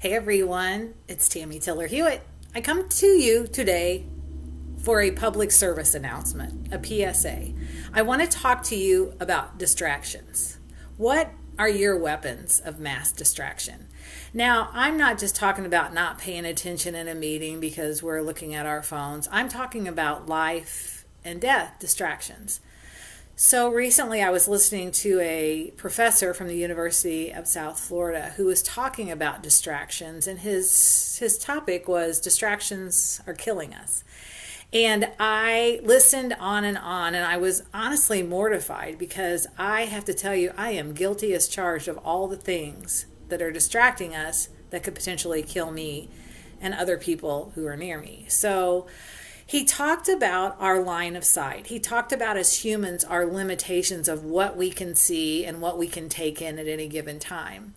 Hey everyone, it's Tammy Tiller-Hewitt. I come to you today for a public service announcement, a PSA. I want to talk to you about distractions. What are your weapons of mass distraction? Now, I'm not just talking about not paying attention in a meeting because we're looking at our phones. I'm talking about life and death distractions. So recently I was listening to a professor from the University of South Florida who was talking about distractions, and his topic was distractions are killing us. And I listened on, and I was honestly mortified because I have to tell you, I am guilty as charged of all the things that are distracting us that could potentially kill me and other people who are near me. So he talked about our line of sight. He talked about, as humans, our limitations of what we can see and what we can take in at any given time.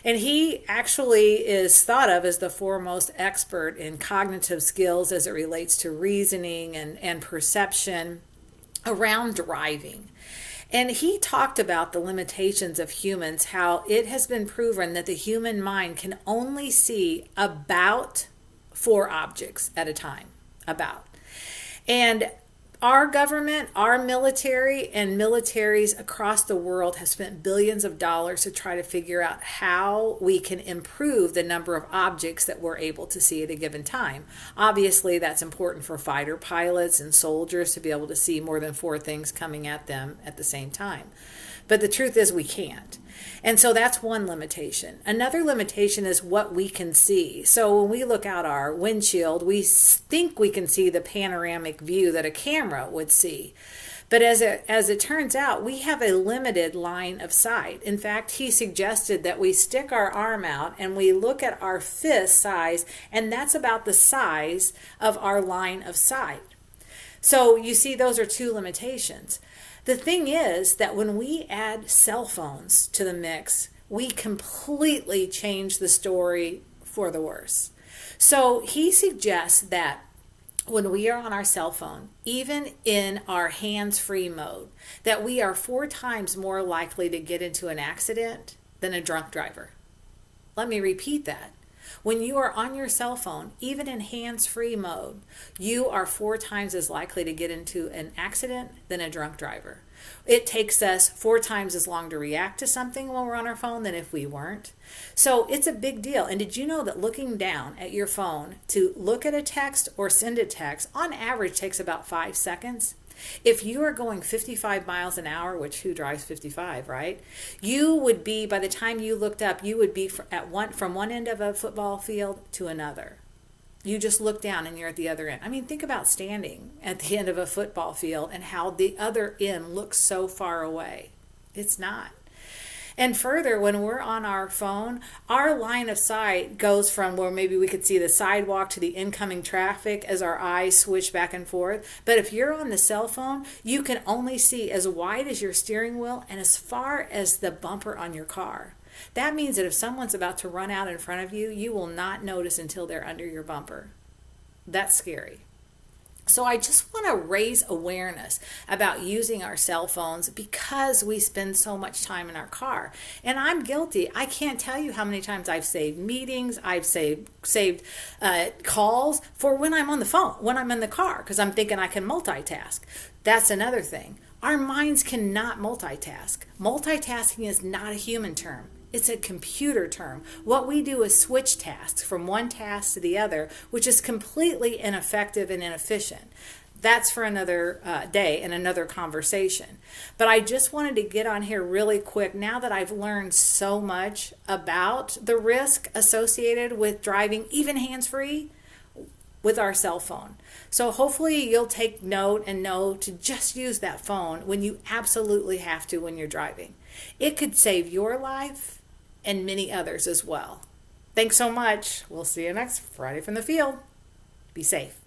And he actually is thought of as the foremost expert in cognitive skills as it relates to reasoning and perception around driving. And he talked about the limitations of humans, how it has been proven that the human mind can only see about 4 objects at a time. And our government, our military, and militaries across the world have spent billions of dollars to try to figure out how we can improve the number of objects that we're able to see at a given time. Obviously, that's important for fighter pilots and soldiers to be able to see more than 4 things coming at them at the same time. But the truth is we can't. And so that's one limitation. Another limitation is what we can see. So when we look out our windshield, we think we can see the panoramic view that a camera would see. But as it turns out, we have a limited line of sight. In fact, he suggested that we stick our arm out and we look at our fist size, and that's about the size of our line of sight. So you see, those are 2 limitations. The thing is that when we add cell phones to the mix, we completely change the story for the worse. So he suggests that when we are on our cell phone, even in our hands-free mode, that we are 4 times more likely to get into an accident than a drunk driver. Let me repeat that. When you are on your cell phone, even in hands-free mode, you are 4 times as likely to get into an accident than a drunk driver. It takes us 4 times as long to react to something when we're on our phone than if we weren't. So it's a big deal. And did you know that looking down at your phone to look at a text or send a text on average takes about 5 seconds? If you are going 55 miles an hour, which who drives 55, right? You would be, by the time you looked up, you would be from one end of a football field to another. You just look down and you're at the other end. I mean, think about standing at the end of a football field and how the other end looks so far away. It's not. And further, when we're on our phone, our line of sight goes from where maybe we could see the sidewalk to the incoming traffic as our eyes switch back and forth. But if you're on the cell phone, you can only see as wide as your steering wheel and as far as the bumper on your car. That means that if someone's about to run out in front of you, you will not notice until they're under your bumper. That's scary. So I just want to raise awareness about using our cell phones because we spend so much time in our car. And I'm guilty. I can't tell you how many times I've saved meetings, I've saved calls for when I'm on the phone, when I'm in the car, because I'm thinking I can multitask. That's another thing. Our minds cannot multitask. Multitasking is not a human term. It's a computer term. What we do is switch tasks from one task to the other, which is completely ineffective and inefficient. That's for another day and another conversation. But I just wanted to get on here really quick now that I've learned so much about the risk associated with driving, even hands-free, with our cell phone. So hopefully you'll take note and know to just use that phone when you absolutely have to when you're driving. It could save your life and many others as well. Thanks so much. We'll see you next Friday from the field. Be safe.